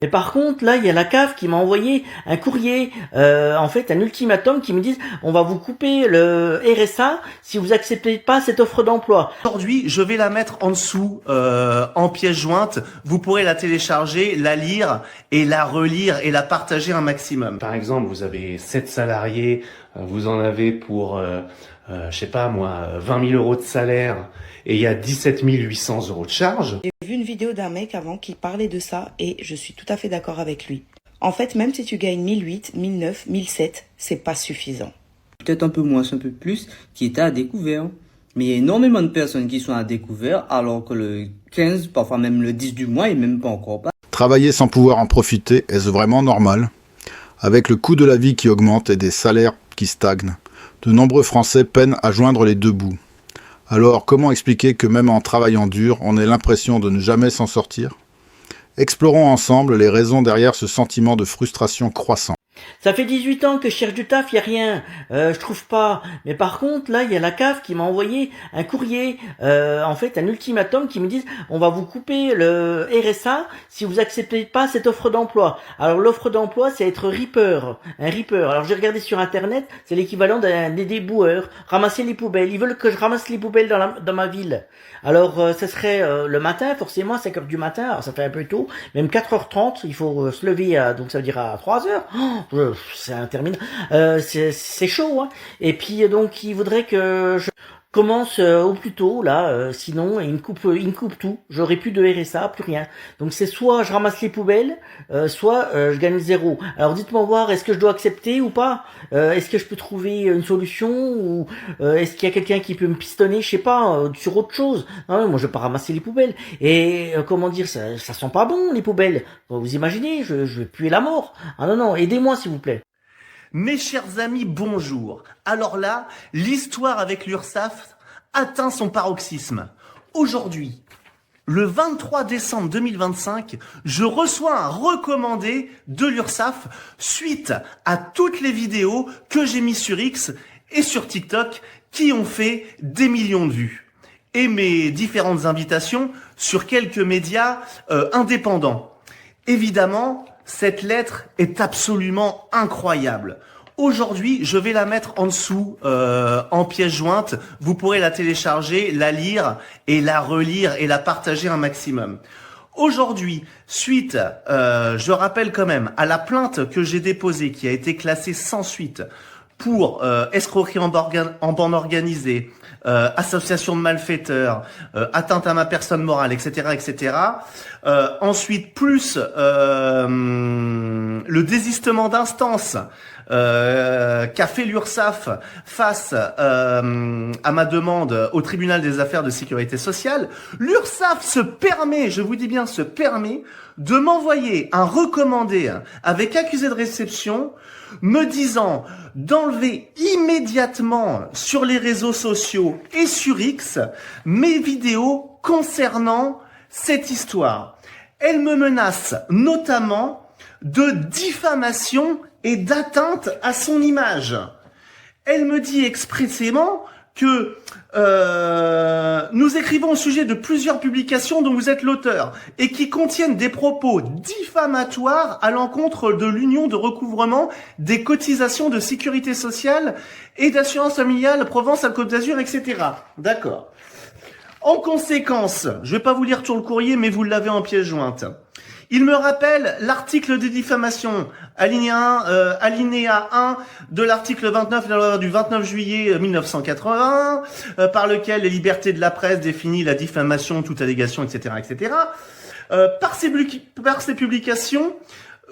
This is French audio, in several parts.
Mais par contre, là, il y a la CAF qui m'a envoyé un courrier, en fait, un ultimatum qui me dit on va vous couper le RSA si vous acceptez pas cette offre d'emploi. Aujourd'hui, je vais la mettre en dessous, en pièce jointe. Vous pourrez la télécharger, la lire et la relire et la partager un maximum. Par exemple, vous avez 7 salariés, vous en avez pour, je sais pas moi, 20 000 euros de salaire et il y a 17 800 euros de charge. J'ai vu une vidéo d'un mec avant qui parlait de ça et je suis tout à fait d'accord avec lui. En fait, même si tu gagnes 1008, 1009, 1007, c'est pas suffisant. Peut-être un peu moins, un peu plus, qui étaient à découvert. Mais il y a énormément de personnes qui sont à découvert alors que le 15, parfois même le 10 du mois, est même pas encore pas. Travailler sans pouvoir en profiter, est-ce vraiment normal? Avec le coût de la vie qui augmente et des salaires qui stagnent, de nombreux Français peinent à joindre les deux bouts. Alors, comment expliquer que même en travaillant dur, on ait l'impression de ne jamais s'en sortir? Explorons ensemble les raisons derrière ce sentiment de frustration croissant. Ça fait 18 ans que je cherche du taf, il n'y a rien, je trouve pas. Mais par contre, là, il y a la CAF qui m'a envoyé un courrier, en fait, un ultimatum qui me dit on va vous couper le RSA si vous acceptez pas cette offre d'emploi. Alors l'offre d'emploi, c'est être ripper, un ripper. Alors j'ai regardé sur internet, c'est l'équivalent d'un déboueur, ramasser les poubelles. Ils veulent que je ramasse les poubelles dans ma ville. Alors ce serait le matin, forcément, à 5h du matin, alors ça fait un peu tôt, même 4h30, il faut se lever, donc ça veut dire à 3h. C'est interminable, c'est chaud, hein. Et puis donc il voudrait que je commence au plus tôt là, sinon il me coupe tout. J'aurai plus de RSA, plus rien. Donc c'est soit je ramasse les poubelles, soit je gagne zéro. Alors dites-moi voir, est-ce que je dois accepter ou pas? Est-ce que je peux trouver une solution ou est-ce qu'il y a quelqu'un qui peut me pistonner, je sais pas, sur autre chose? Non, moi je vais pas ramasser les poubelles. Et comment dire, ça sent pas bon les poubelles. Vous imaginez, je vais puer la mort. Ah non, aidez-moi s'il vous plaît. Mes chers amis, bonjour. Alors là, l'histoire avec l'URSSAF atteint son paroxysme. Aujourd'hui, le 23 décembre 2025, je reçois un recommandé de l'URSSAF suite à toutes les vidéos que j'ai mis sur X et sur TikTok qui ont fait des millions de vues. Et mes différentes invitations sur quelques médias indépendants. Évidemment, cette lettre est absolument incroyable. Aujourd'hui, je vais la mettre en dessous, en pièce jointe. Vous pourrez la télécharger, la lire et la relire et la partager un maximum. Aujourd'hui, suite, je rappelle quand même, à la plainte que j'ai déposée, qui a été classée sans suite, pour escroquerie en bande organisée, association de malfaiteurs, atteinte à ma personne morale, etc., etc. Ensuite, plus le désistement d'instance qu'a fait l'URSSAF face à ma demande au tribunal des affaires de sécurité sociale, l'URSSAF se permet, je vous dis bien se permet, de m'envoyer un recommandé avec accusé de réception me disant d'enlever immédiatement sur les réseaux sociaux et sur X mes vidéos concernant cette histoire. Elle me menace notamment de diffamation et d'atteinte à son image. Elle me dit expressément que nous écrivons au sujet de plusieurs publications dont vous êtes l'auteur et qui contiennent des propos diffamatoires à l'encontre de l'Union de recouvrement des cotisations de sécurité sociale et d'assurance familiale Provence-Alpes-Côte d'Azur, etc. D'accord. En conséquence, je vais pas vous lire tout le courrier, mais vous l'avez en pièce jointe. Il me rappelle l'article de diffamation, alinéa 1 de l'article 29 de la loi du 29 juillet 1981, par lequel les libertés de la presse définissent la diffamation, toute allégation, etc., etc. Par ces publications,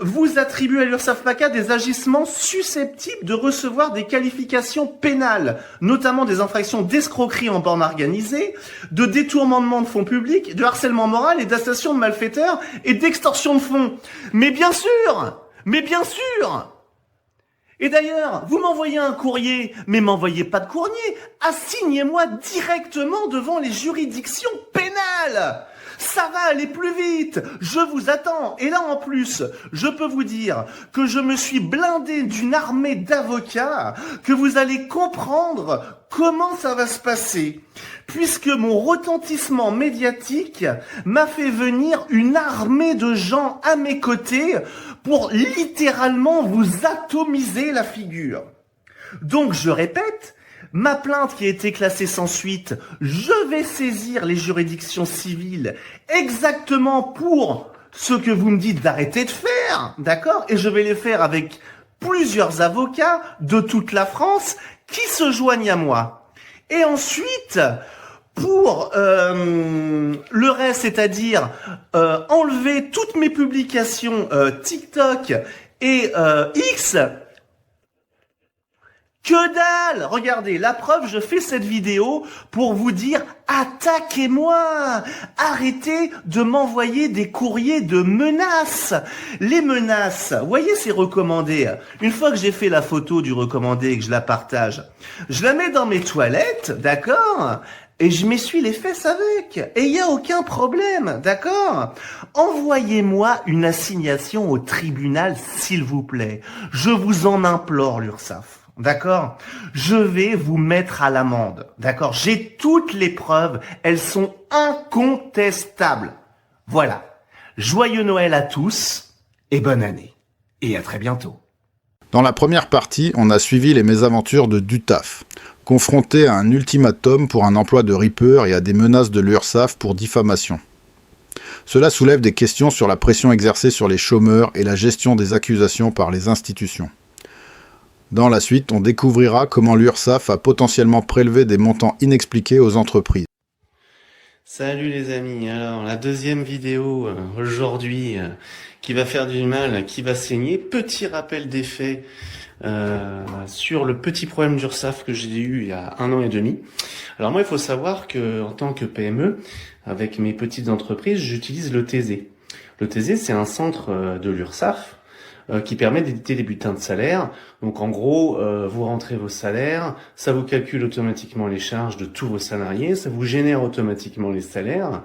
vous attribuez à l'URSSAF-PACA des agissements susceptibles de recevoir des qualifications pénales, notamment des infractions d'escroquerie en bande organisée, de détournement de fonds publics, de harcèlement moral et d'association de malfaiteurs et d'extorsion de fonds. Mais bien sûr! Et d'ailleurs, vous m'envoyez un courrier, mais m'envoyez pas de courrier, assignez-moi directement devant les juridictions pénales. Ça va aller plus vite, je vous attends. Et là en plus, je peux vous dire que je me suis blindé d'une armée d'avocats que vous allez comprendre comment ça va se passer? Puisque mon retentissement médiatique m'a fait venir une armée de gens à mes côtés pour littéralement vous atomiser la figure. Donc je répète, ma plainte qui a été classée sans suite, je vais saisir les juridictions civiles exactement pour ce que vous me dites d'arrêter de faire, d'accord? Et je vais les faire avec plusieurs avocats de toute la France qui se joignent à moi. Et ensuite, pour le reste, c'est-à-dire enlever toutes mes publications TikTok et X, que dalle! Regardez, la preuve, je fais cette vidéo pour vous dire attaquez-moi! Arrêtez de m'envoyer des courriers de menaces! Les menaces, vous voyez ces recommandés? Une fois que j'ai fait la photo du recommandé et que je la partage, je la mets dans mes toilettes, d'accord? Et je m'essuie les fesses avec. Et il n'y a aucun problème, d'accord? Envoyez-moi une assignation au tribunal, s'il vous plaît. Je vous en implore, l'URSSAF. D'accord? Je vais vous mettre à l'amende. D'accord? J'ai toutes les preuves. Elles sont incontestables. Voilà. Joyeux Noël à tous et bonne année. Et à très bientôt. Dans la première partie, on a suivi les mésaventures de Dutaf, confronté à un ultimatum pour un emploi de Reaper et à des menaces de l'URSSAF pour diffamation. Cela soulève des questions sur la pression exercée sur les chômeurs et la gestion des accusations par les institutions. Dans la suite, on découvrira comment l'URSSAF a potentiellement prélevé des montants inexpliqués aux entreprises. Salut les amis, alors la deuxième vidéo aujourd'hui qui va faire du mal, qui va saigner. Petit rappel des faits sur le petit problème d'URSSAF que j'ai eu il y a 1 an et demi. Alors moi il faut savoir que en tant que PME, avec mes petites entreprises, j'utilise le TZ. Le TZ c'est un centre de l'URSSAF qui permet d'éditer les bulletins de salaire. Donc en gros, vous rentrez vos salaires, ça vous calcule automatiquement les charges de tous vos salariés, ça vous génère automatiquement les salaires,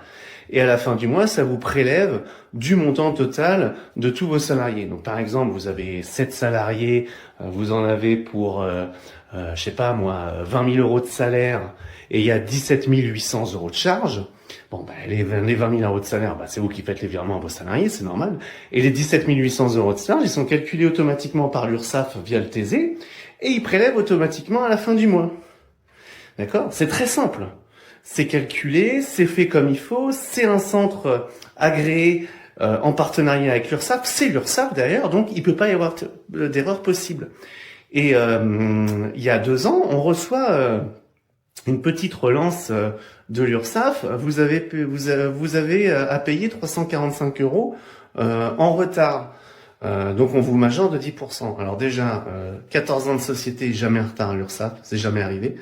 et à la fin du mois, ça vous prélève du montant total de tous vos salariés. Donc par exemple, vous avez 7 salariés, vous en avez pour, je sais pas moi, 20 000 euros de salaire, et il y a 17 800 euros de charges. Bon, les 20 000 euros de salaire, c'est vous qui faites les virements à vos salariés, c'est normal. Et les 17 800 euros de charges, ils sont calculés automatiquement par l'URSSAF via le TZ, et ils prélèvent automatiquement à la fin du mois. D'accord? C'est très simple. C'est calculé, c'est fait comme il faut, c'est un centre agréé en partenariat avec l'URSSAF, c'est l'URSSAF d'ailleurs, donc il peut pas y avoir d'erreur possible. Et il y a 2 ans, on reçoit une petite relance de l'URSSAF, vous avez à payer 345 € en retard. Donc on vous majore de 10%. Alors déjà, 14 ans de société, jamais en retard à l'URSSAF, c'est jamais arrivé.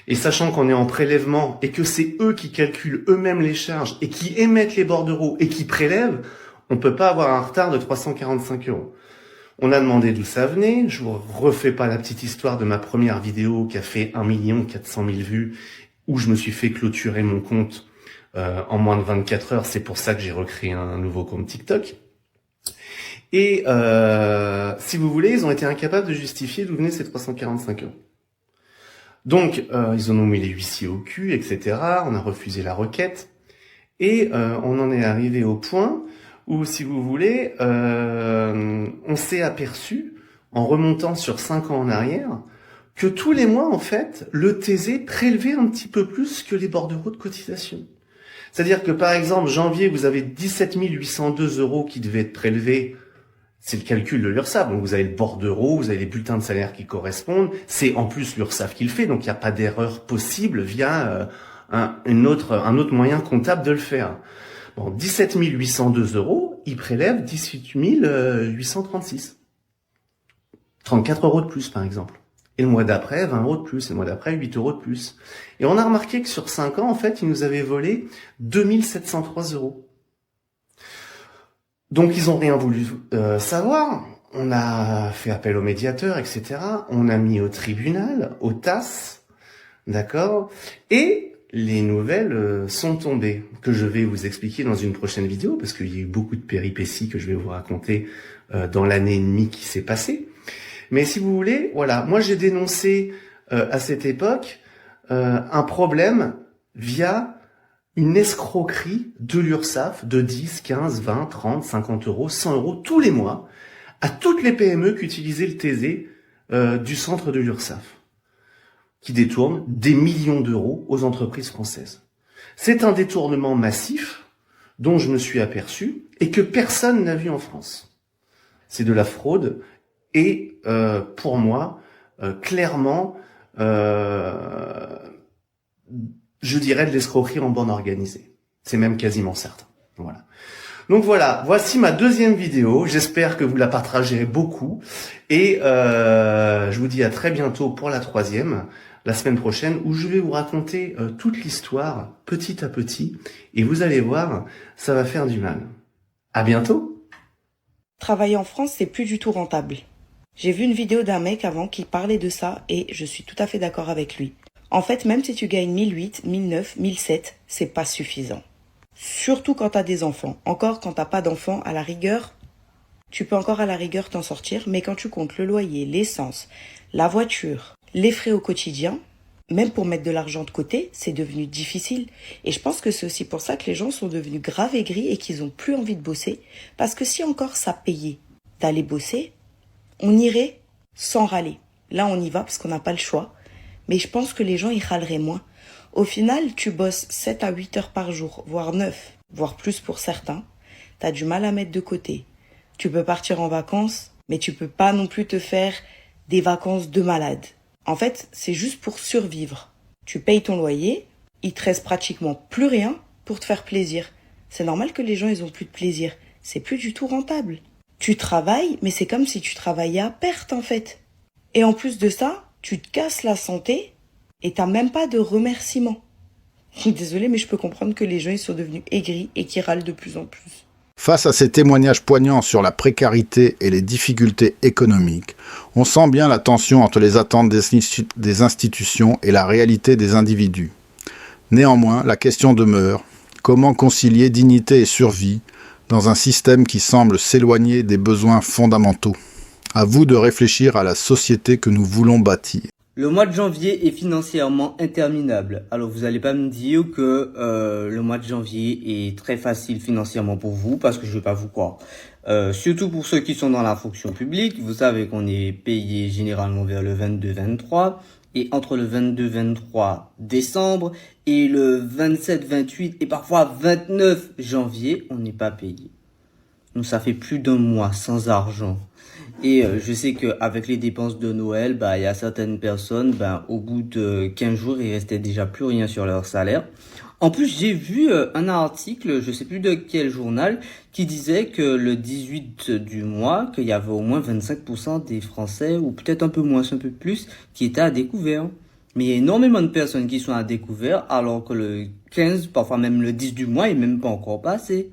Et sachant qu'on est en prélèvement et que c'est eux qui calculent eux-mêmes les charges et qui émettent les bordereaux et qui prélèvent, on peut pas avoir un retard de 345 €. On a demandé d'où ça venait. Je vous refais pas la petite histoire de ma première vidéo qui a fait 1 400 000 vues, où je me suis fait clôturer mon compte en moins de 24 heures. C'est pour ça que j'ai recréé un nouveau compte TikTok. Et si vous voulez, ils ont été incapables de justifier d'où venaient ces 345 €. Donc, ils en ont mis les huissiers au cul, etc. On a refusé la requête. Et on en est arrivé au point où, si vous voulez, on s'est aperçu, en remontant sur 5 ans en arrière, que tous les mois, en fait, le TZ prélevait un petit peu plus que les bordereaux de cotisation. C'est-à-dire que, par exemple, janvier, vous avez 17 802 € qui devaient être prélevés. C'est le calcul de l'URSSAF. Donc, vous avez le bordereau, vous avez les bulletins de salaire qui correspondent. C'est en plus l'URSSAF qui le fait, donc il n'y a pas d'erreur possible via un autre moyen comptable de le faire. Bon, 17 802 €, ils prélèvent 18 836. 34 € de plus, par exemple. Et le mois d'après, 20 € de plus. Et le mois d'après, 8 € de plus. Et on a remarqué que sur 5 ans, en fait, ils nous avaient volé 2703 €. Donc, ils ont rien voulu savoir. On a fait appel au médiateur, etc. On a mis au tribunal, au TAS. D'accord? Et les nouvelles sont tombées, que je vais vous expliquer dans une prochaine vidéo, parce qu'il y a eu beaucoup de péripéties que je vais vous raconter dans l'année et demie qui s'est passée. Mais si vous voulez, voilà, moi j'ai dénoncé à cette époque un problème via une escroquerie de l'URSSAF de 10, 15, 20, 30, 50 euros, 100 euros tous les mois à toutes les PME qui utilisaient le TZ du centre de l'URSSAF, qui détournent des millions d'euros aux entreprises françaises. C'est un détournement massif dont je me suis aperçu et que personne n'a vu en France. C'est de la fraude et pour moi, clairement, je dirais de l'escroquerie en bande organisée. C'est même quasiment certain. Voilà. Donc voilà, voici ma deuxième vidéo. J'espère que vous la partagerez beaucoup. Et je vous dis à très bientôt pour la troisième, la semaine prochaine, où je vais vous raconter toute l'histoire, petit à petit. Et vous allez voir, ça va faire du mal. À bientôt. Travailler en France, c'est plus du tout rentable. J'ai vu une vidéo d'un mec avant qui parlait de ça et je suis tout à fait d'accord avec lui. En fait, même si tu gagnes 1008, 1009, 1007, c'est pas suffisant. Surtout quand t'as des enfants. Encore quand t'as pas d'enfants, à la rigueur, tu peux encore à la rigueur t'en sortir, mais quand tu comptes le loyer, l'essence, la voiture, les frais au quotidien, même pour mettre de l'argent de côté, c'est devenu difficile. Et je pense que c'est aussi pour ça que les gens sont devenus graves aigris et qu'ils ont plus envie de bosser. Parce que si encore ça payait d'aller bosser, on irait sans râler. Là, on y va parce qu'on n'a pas le choix. Mais je pense que les gens, ils râleraient moins. Au final, tu bosses 7 à 8 heures par jour, voire 9, voire plus pour certains. T'as du mal à mettre de côté. Tu peux partir en vacances, mais tu peux pas non plus te faire des vacances de malade. En fait, c'est juste pour survivre. Tu payes ton loyer, il te reste pratiquement plus rien pour te faire plaisir. C'est normal que les gens, ils ont plus de plaisir. C'est plus du tout rentable. Tu travailles, mais c'est comme si tu travaillais à perte, en fait. Et en plus de ça, tu te casses la santé et t'as même pas de remerciements. Désolée, mais je peux comprendre que les gens ils sont devenus aigris et qu'ils râlent de plus en plus. Face à ces témoignages poignants sur la précarité et les difficultés économiques, on sent bien la tension entre les attentes des institutions et la réalité des individus. Néanmoins, la question demeure, comment concilier dignité et survie dans un système qui semble s'éloigner des besoins fondamentaux? À vous de réfléchir à la société que nous voulons bâtir. Le mois de janvier est financièrement interminable. Alors vous allez pas me dire que le mois de janvier est très facile financièrement pour vous, parce que je vais pas vous croire. Surtout pour ceux qui sont dans la fonction publique, vous savez qu'on est payé généralement vers le 22-23, et entre le 22-23 décembre et le 27-28 et parfois 29 janvier, on n'est pas payé. Donc ça fait plus d'un mois sans argent. Et je sais qu'avec les dépenses de Noël, il y a certaines personnes, au bout de 15 jours, il restait déjà plus rien sur leur salaire. En plus, j'ai vu un article, je sais plus de quel journal, qui disait que le 18 du mois, qu'il y avait au moins 25% des Français, ou peut-être un peu moins, un peu plus, qui étaient à découvert. Mais il y a énormément de personnes qui sont à découvert, alors que le 15, parfois même le 10 du mois, est même pas encore passé.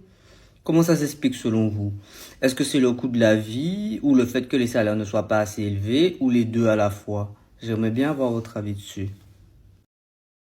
Comment ça s'explique selon vous? Est-ce que c'est le coût de la vie ou le fait que les salaires ne soient pas assez élevés ou les deux à la fois? J'aimerais bien avoir votre avis dessus.